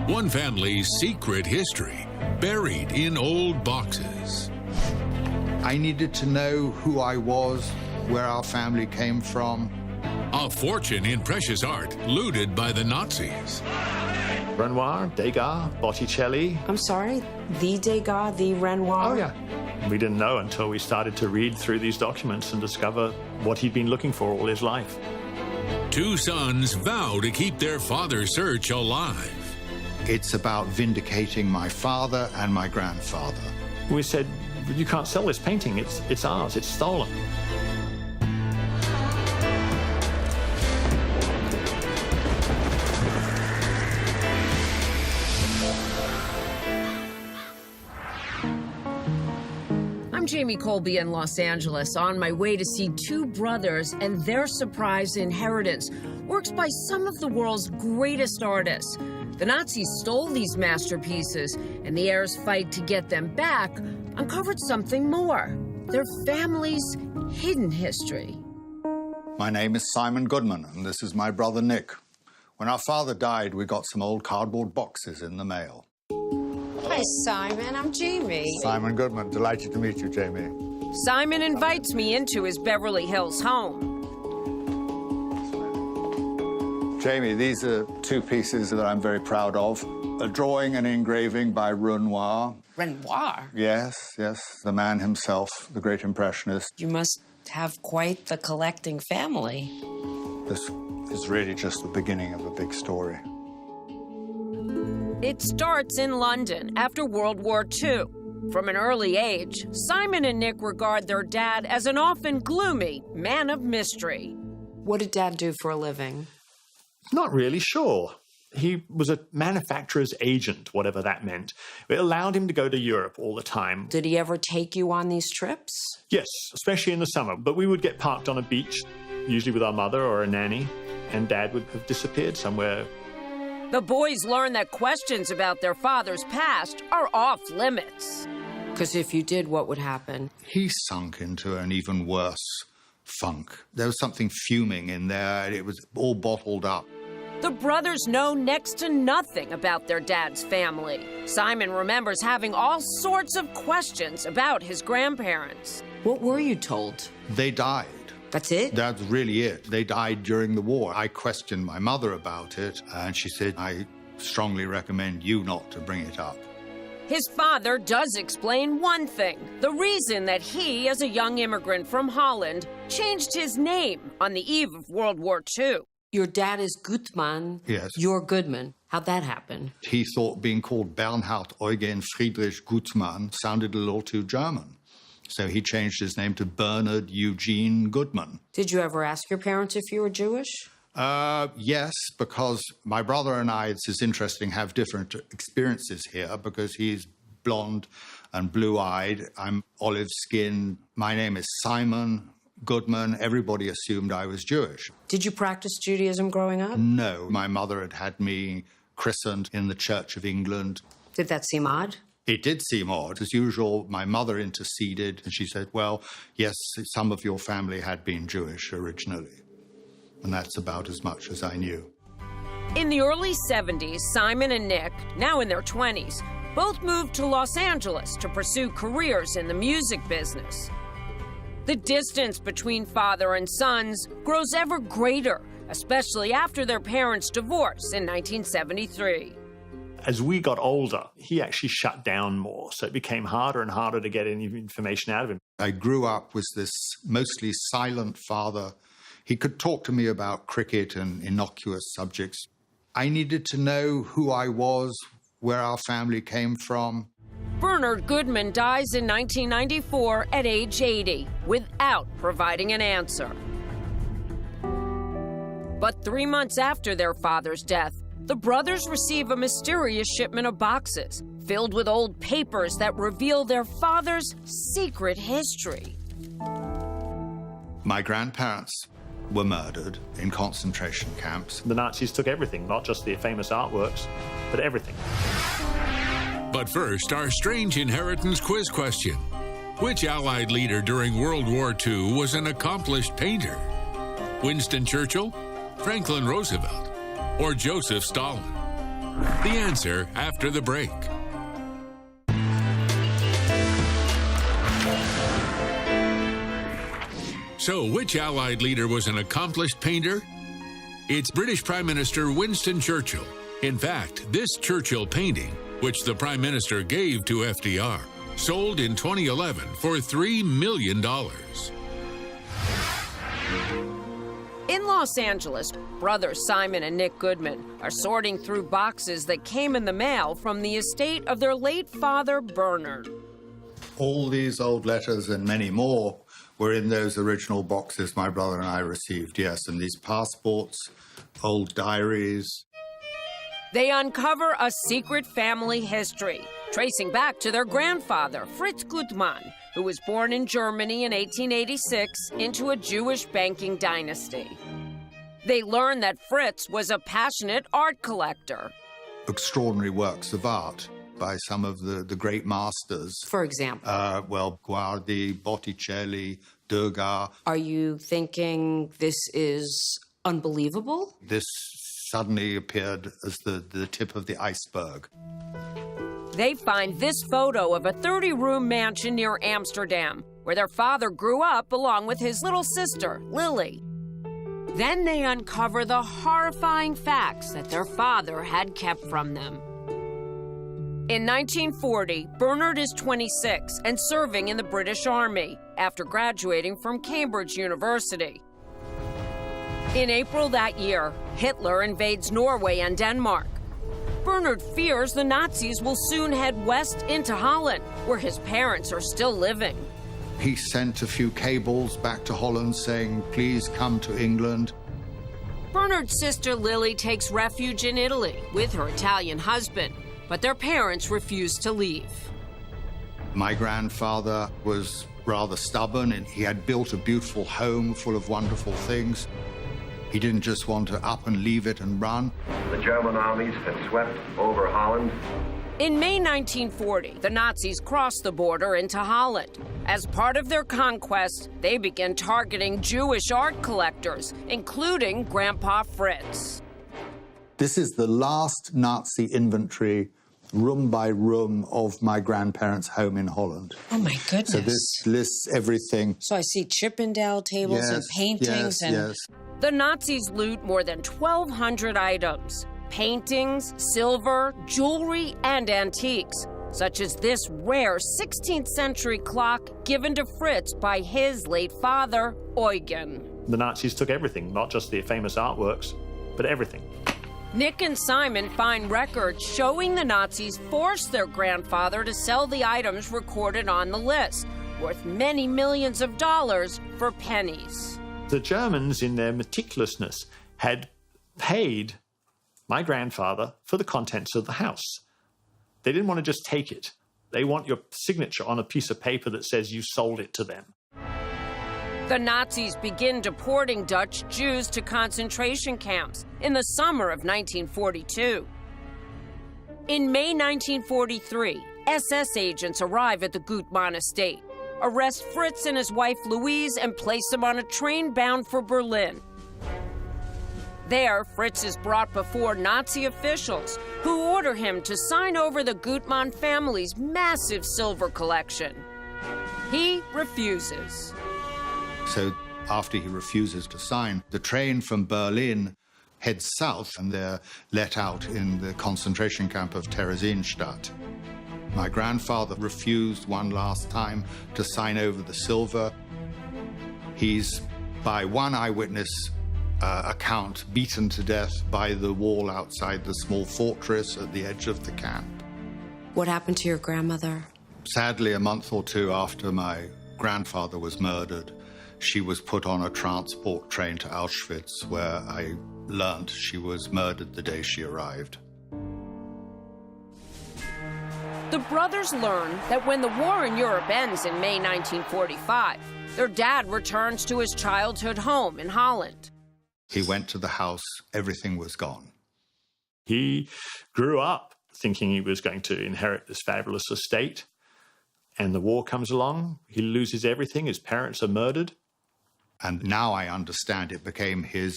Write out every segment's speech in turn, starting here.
One family's secret history, buried in old boxes. I needed to know who I was, where our family came from. A fortune in precious art looted by the Nazis. Renoir, Degas, Botticelli. I'm sorry, the Degas, the Renoir? Oh, yeah. We didn't know until we started to read through these documents and discover what he'd been looking for all his life. Two sons vow to keep their father's search alive. It's about vindicating my father and my grandfather. We said, you can't sell this painting. It's ours. It's stolen. I'm Jamie Colby in Los Angeles, on my way to see two brothers and their surprise inheritance, works by some of the world's greatest artists. The Nazis stole these masterpieces, and the heirs' fight to get them back uncovered something more: their family's hidden history. My name is Simon Goodman, and this is my brother Nick. When our father died, we got some old cardboard boxes in the mail. Hi, Simon. I'm Jamie. Simon Goodman, delighted to meet you, Jamie. Simon invites me into his Beverly Hills home. Jamie, these are two pieces that I'm very proud of. A drawing and engraving by Renoir. Renoir? Yes, the man himself, the great impressionist. You must have quite the collecting family. This is really just the beginning of a big story. It starts in London after World War II. From an early age, Simon and Nick regard their dad as an often gloomy man of mystery. What did Dad do for a living? Not really sure. He was a manufacturer's agent, whatever that meant. It allowed him to go to Europe all the time. Did he ever take you on these trips? Yes, especially in the summer. But we would get parked on a beach, usually with our mother or a nanny, and Dad would have disappeared somewhere. The boys learn that questions about their father's past are off limits. Because if you did, what would happen? He sunk into an even worse funk. There was something fuming in there. It was all bottled up. The brothers know next to nothing about their dad's family. Simon remembers having all sorts of questions about his grandparents. What were you told? They died. That's it? That's really it. They died during the war. I questioned my mother about it, and she said, I strongly recommend you not to bring it up. His father does explain one thing: the reason that he, as a young immigrant from Holland, changed his name on the eve of World War II. Your dad is Gutmann. Yes. You're Goodman. How'd that happen? He thought being called Bernhard Eugen Friedrich Gutmann sounded a little too German. So he changed his name to Bernard Eugene Goodman. Did you ever ask your parents if you were Jewish? Yes, because my brother and I, it's interesting, have different experiences here because he's blonde and blue-eyed. I'm olive-skinned. My name is Simon Goodman. Everybody assumed I was Jewish. Did you practice Judaism growing up? No. My mother had had me christened in the Church of England. Did that seem odd? It did seem odd. As usual, my mother interceded, and she said, well, yes, some of your family had been Jewish originally. And that's about as much as I knew. In the early 70s, Simon and Nick, now in their 20s, both moved to Los Angeles to pursue careers in the music business. The distance between father and sons grows ever greater, especially after their parents' divorce in 1973. As we got older, he actually shut down more, so it became harder and harder to get any information out of him. I grew up with this mostly silent father. He could talk to me about cricket and innocuous subjects. I needed to know who I was, where our family came from. Bernard Goodman dies in 1994 at age 80 without providing an answer. But 3 months after their father's death, the brothers receive a mysterious shipment of boxes filled with old papers that reveal their father's secret history. My grandparents were murdered in concentration camps. The Nazis took everything, not just the famous artworks, but everything. But first, our strange inheritance quiz question. Which Allied leader during World War II was an accomplished painter? Winston Churchill, Franklin Roosevelt, or Joseph Stalin? The answer after the break. So, which Allied leader was an accomplished painter? It's British Prime Minister Winston Churchill. In fact, this Churchill painting, which the Prime Minister gave to FDR, sold in 2011 for $3 million. In Los Angeles, brothers Simon and Nick Goodman are sorting through boxes that came in the mail from the estate of their late father, Bernard. All these old letters and many more were in those original boxes my brother and I received, yes, and these passports, old diaries. They uncover a secret family history, tracing back to their grandfather, Fritz Gutmann, who was born in Germany in 1886 into a Jewish banking dynasty. They learn that Fritz was a passionate art collector. Extraordinary works of art by some of the great masters. For example? Well, Guardi, Botticelli, Degas. Are you thinking this is unbelievable? This suddenly appeared as the tip of the iceberg. They find this photo of a 30-room mansion near Amsterdam, where their father grew up along with his little sister, Lily. Then they uncover the horrifying facts that their father had kept from them. In 1940, Bernard is 26 and serving in the British Army after graduating from Cambridge University. In April that year, Hitler invades Norway and Denmark. Bernard fears the Nazis will soon head west into Holland, where his parents are still living. He sent a few cables back to Holland saying, please come to England. Bernard's sister Lily takes refuge in Italy with her Italian husband, but their parents refuse to leave. My grandfather was rather stubborn, and he had built a beautiful home full of wonderful things. He didn't just want to up and leave it and run. The German armies had swept over Holland. In May 1940, the Nazis crossed the border into Holland. As part of their conquest, they began targeting Jewish art collectors, including Grandpa Fritz. This is the last Nazi inventory, room by room, of my grandparents' home in Holland. Oh, my goodness. So this lists everything. So I see Chippendale tables and paintings. Yes. The Nazis loot more than 1,200 items. Paintings, silver, jewelry, and antiques, such as this rare 16th century clock given to Fritz by his late father, Eugen. The Nazis took everything, not just the famous artworks, but everything. Nick and Simon find records showing the Nazis forced their grandfather to sell the items recorded on the list, worth many millions of dollars for pennies. The Germans, in their meticulousness, had paid my grandfather for the contents of the house. They didn't want to just take it. They want your signature on a piece of paper that says you sold it to them. The Nazis begin deporting Dutch Jews to concentration camps in the summer of 1942. In May 1943, SS agents arrive at the Gutmann estate, arrest Fritz and his wife Louise, and place them on a train bound for Berlin. There, Fritz is brought before Nazi officials who order him to sign over the Gutmann family's massive silver collection. He refuses. So after he refuses to sign, the train from Berlin heads south, and they're let out in the concentration camp of Theresienstadt. My grandfather refused one last time to sign over the silver. He's, by one eyewitness account, beaten to death by the wall outside the small fortress at the edge of the camp. What happened to your grandmother? Sadly, a month or two after my grandfather was murdered, she was put on a transport train to Auschwitz, where I learned she was murdered the day she arrived. The brothers learn that when the war in Europe ends in May 1945, their dad returns to his childhood home in Holland. He went to the house, everything was gone. He grew up thinking he was going to inherit this fabulous estate, and the war comes along, he loses everything, his parents are murdered. And now I understand it became his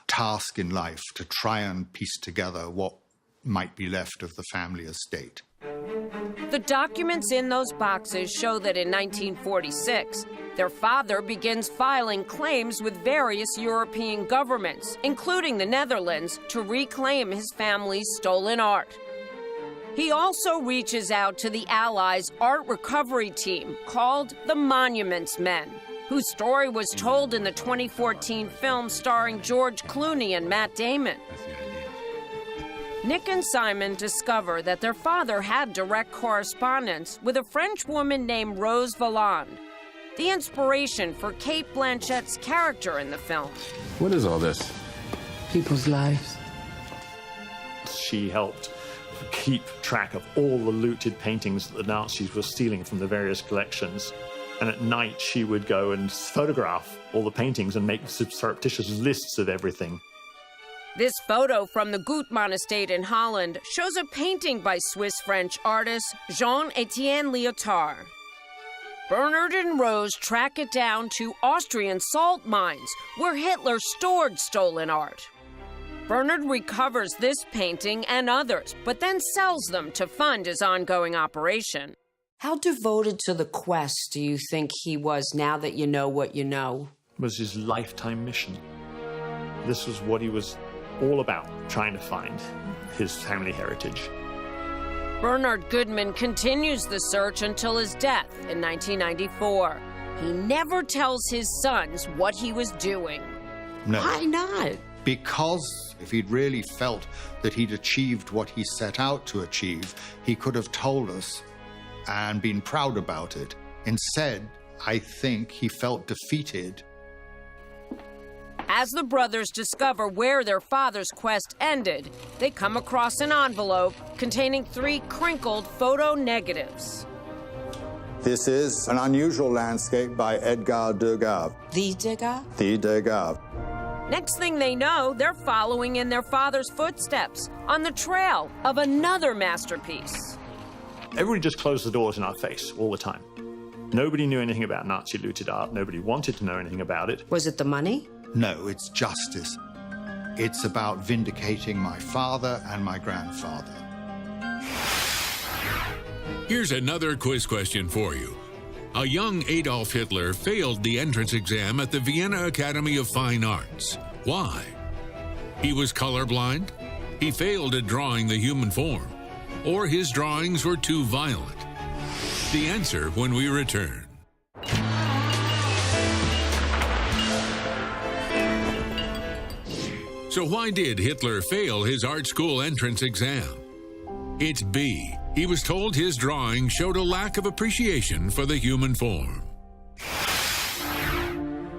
task in life to try and piece together what might be left of the family estate. The documents in those boxes show that in 1946, their father begins filing claims with various European governments, including the Netherlands, to reclaim his family's stolen art. He also reaches out to the Allies' art recovery team called the Monuments Men, whose story was told in the 2014 film starring George Clooney and Matt Damon. Nick and Simon discover that their father had direct correspondence with a French woman named Rose Valland, the inspiration for Cate Blanchett's character in the film. What is all this? People's lives. She helped keep track of all the looted paintings that the Nazis were stealing from the various collections. And at night, she would go and photograph all the paintings and make surreptitious lists of everything. This photo from the Gutmann estate in Holland shows a painting by Swiss-French artist Jean-Étienne Lyotard. Bernard and Rose track it down to Austrian salt mines, where Hitler stored stolen art. Bernard recovers this painting and others, but then sells them to fund his ongoing operation. How devoted to the quest do you think he was now that you know what you know? It was his lifetime mission. This was what he was all about, trying to find his family heritage. Bernard Goodman continues the search until his death in 1994. He never tells his sons what he was doing. No. Why not? Because if he'd really felt that he'd achieved what he set out to achieve, he could have told us and been proud about it. Instead, I think he felt defeated. As the brothers discover where their father's quest ended, they come across an envelope containing 3 crinkled photo negatives. This is an unusual landscape by Edgar Degas. The Degas? The Degas. Next thing they know, they're following in their father's footsteps on the trail of another masterpiece. Everybody just closed the doors in our face all the time. Nobody knew anything about Nazi looted art. Nobody wanted to know anything about it. Was it the money? No, it's justice. It's about vindicating my father and my grandfather. Here's another quiz question for you. A young Adolf Hitler failed the entrance exam at the Vienna Academy of Fine Arts. Why? He was colorblind, he failed at drawing the human form, or his drawings were too violent. The answer when we return. So why did Hitler fail his art school entrance exam? It's B. He was told his drawing showed a lack of appreciation for the human form.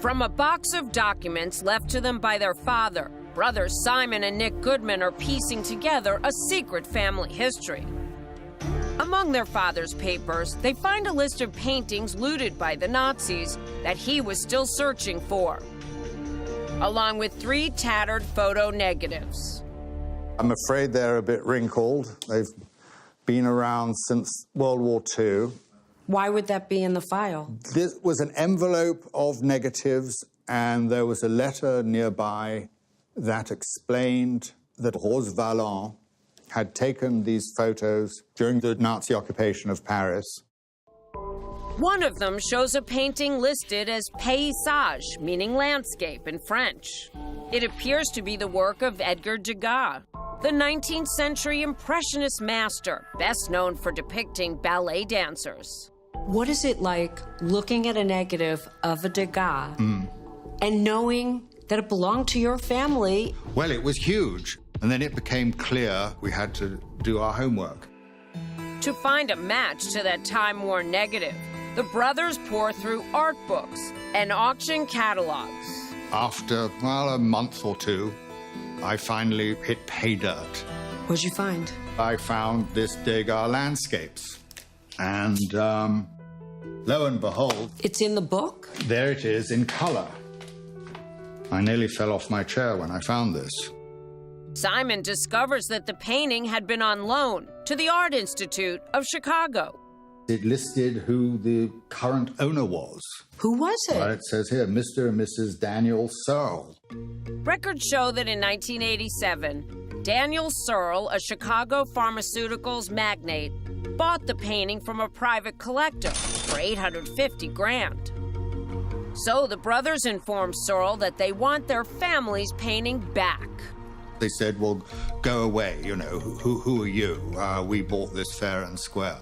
From a box of documents left to them by their father, brothers Simon and Nick Goodman are piecing together a secret family history. Among their father's papers, they find a list of paintings looted by the Nazis that he was still searching for, along with 3 tattered photo negatives. I'm afraid they're a bit wrinkled. They've been around since World War II. Why would that be in the file? This was an envelope of negatives, and there was a letter nearby that explained that Rose Valland had taken these photos during the Nazi occupation of Paris. One of them shows a painting listed as paysage, meaning landscape in French. It appears to be the work of Edgar Degas, the 19th century Impressionist master, best known for depicting ballet dancers. What is it like looking at a negative of a Degas and knowing that it belonged to your family? Well, it was huge. And then it became clear we had to do our homework. To find a match to that time-worn negative, the brothers pour through art books and auction catalogs. After, a month or 2, I finally hit pay dirt. What'd you find? I found this Degas landscapes. And lo and behold... It's in the book? There it is in color. I nearly fell off my chair when I found this. Simon discovers that the painting had been on loan to the Art Institute of Chicago. It listed who the current owner was. Who was it? Well, it says here, Mr. and Mrs. Daniel Searle. Records show that in 1987, Daniel Searle, a Chicago pharmaceuticals magnate, bought the painting from a private collector for $850,000. So the brothers informed Searle that they want their family's painting back. They said, well, go away, you know, who are you? We bought this fair and square.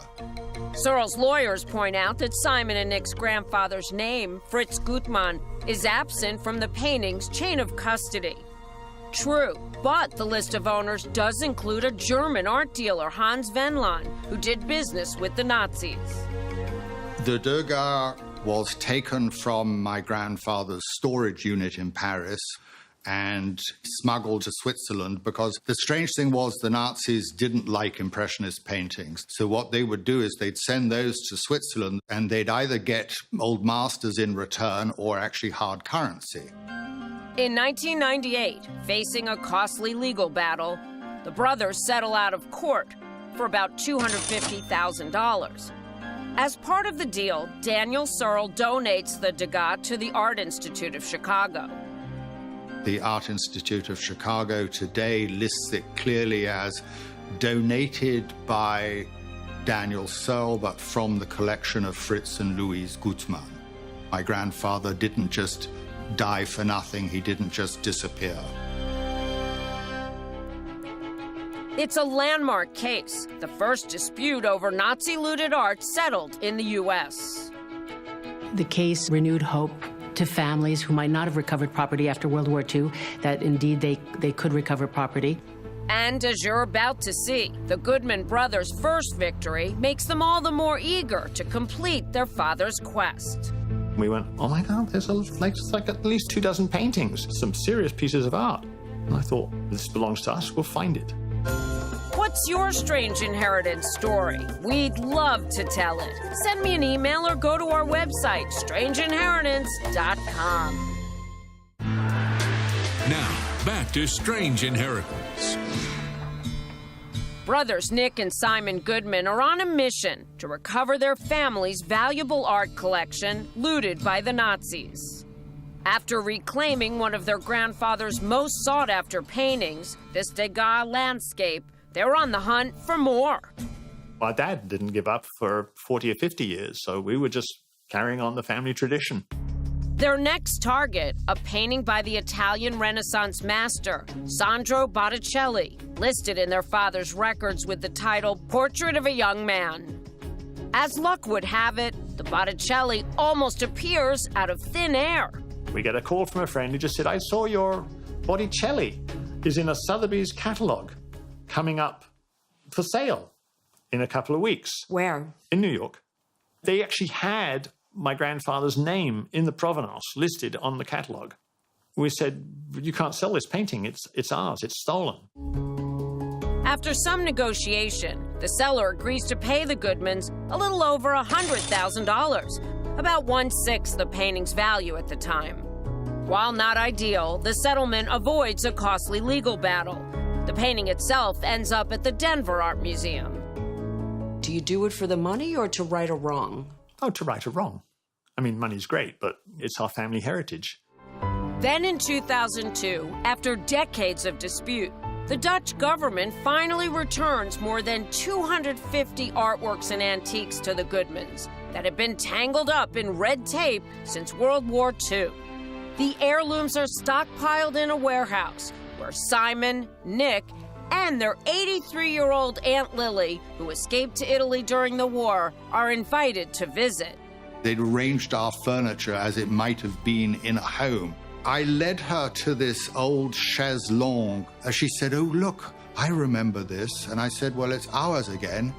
Searle's lawyers point out that Simon and Nick's grandfather's name, Fritz Gutmann, is absent from the painting's chain of custody. True, but the list of owners does include a German art dealer, Hans Venlan, who did business with the Nazis. The Degas was taken from my grandfather's storage unit in Paris and smuggled to Switzerland because the strange thing was the Nazis didn't like Impressionist paintings. So what they would do is they'd send those to Switzerland and they'd either get old masters in return or actually hard currency. In 1998, facing a costly legal battle, the brothers settle out of court for about $250,000. As part of the deal, Daniel Searle donates the Degas to the Art Institute of Chicago. The Art Institute of Chicago today lists it clearly as donated by Daniel Searle, but from the collection of Fritz and Louise Gutmann. My grandfather didn't just die for nothing, he didn't just disappear. It's a landmark case, the first dispute over Nazi-looted art settled in the U.S. The case renewed hope to families who might not have recovered property after World War II, that indeed they could recover property. And as you're about to see, the Goodman brothers' first victory makes them all the more eager to complete their father's quest. We went, oh my God, there's like at least 24 paintings, some serious pieces of art. And I thought, this belongs to us, we'll find it. What's your strange inheritance story? We'd love to tell it. Send me an email or go to our website, strangeinheritance.com. Now, back to Strange Inheritance. Brothers Nick and Simon Goodman are on a mission to recover their family's valuable art collection looted by the Nazis. After reclaiming one of their grandfather's most sought-after paintings, this Degas landscape, they're on the hunt for more. My dad didn't give up for 40 or 50 years, so we were just carrying on the family tradition. Their next target, a painting by the Italian Renaissance master, Sandro Botticelli, listed in their father's records with the title Portrait of a Young Man. As luck would have it, the Botticelli almost appears out of thin air. We get a call from a friend who just said, I saw your Botticelli is in a Sotheby's catalogue coming up for sale in a couple of weeks. Where? In New York. They actually had my grandfather's name in the provenance listed on the catalogue. We said, you can't sell this painting, it's ours, it's stolen. After some negotiation, the seller agrees to pay the Goodmans a little over $100,000, about 1/6 the painting's value at the time. While not ideal, the settlement avoids a costly legal battle. The painting itself ends up at the Denver Art Museum. Do you do it for the money or to right a wrong? Oh, to right or wrong. I mean, money's great, but it's our family heritage. Then in 2002, after decades of dispute, the Dutch government finally returns more than 250 artworks and antiques to the Goodmans that had been tangled up in red tape since World War II. The heirlooms are stockpiled in a warehouse where Simon, Nick, and their 83-year-old Aunt Lily, who escaped to Italy during the war, are invited to visit. They'd arranged our furniture as it might have been in a home. I led her to this old chaise longue. She said, oh, look, I remember this. And I said, well, it's ours again.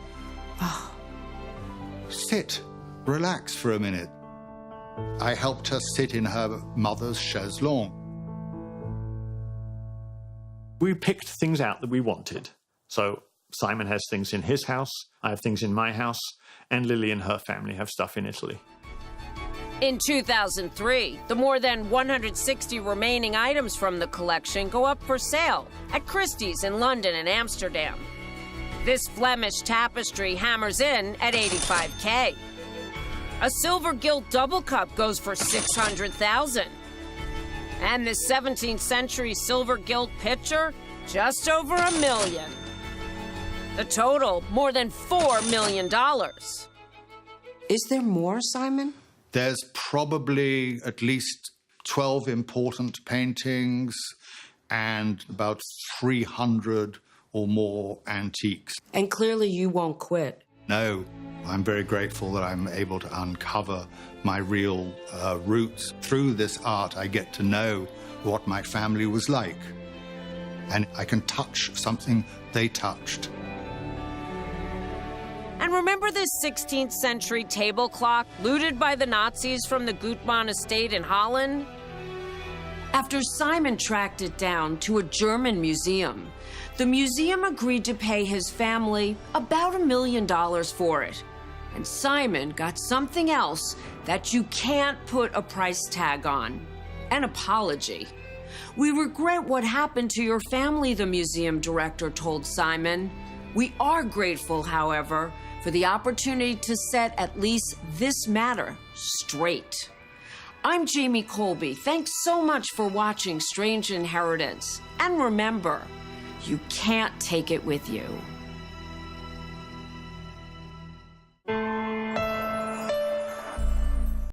Sit, relax for a minute. I helped her sit in her mother's chaise longue. We picked things out that we wanted. So Simon has things in his house, I have things in my house, and Lily and her family have stuff in Italy. In 2003, the more than 160 remaining items from the collection go up for sale at Christie's in London and Amsterdam. This Flemish tapestry hammers in at $85K. A silver gilt double cup goes for $600,000. And this 17th century silver gilt pitcher, just over $1 million. The total, more than $4 million. Is there more, Simon? There's probably at least 12 important paintings and about 300 or more antiques. And clearly you won't quit. No, I'm very grateful that I'm able to uncover my real roots. Through this art, I get to know what my family was like. And I can touch something they touched. And remember this 16th century table clock looted by the Nazis from the Gutmann estate in Holland? After Simon tracked it down to a German museum, the museum agreed to pay his family about $1 million for it. And Simon got something else that you can't put a price tag on: an apology. "We regret what happened to your family," the museum director told Simon. "We are grateful, however, for the opportunity to set at least this matter straight." I'm Jamie Colby. Thanks so much for watching Strange Inheritance. And remember, you can't take it with you.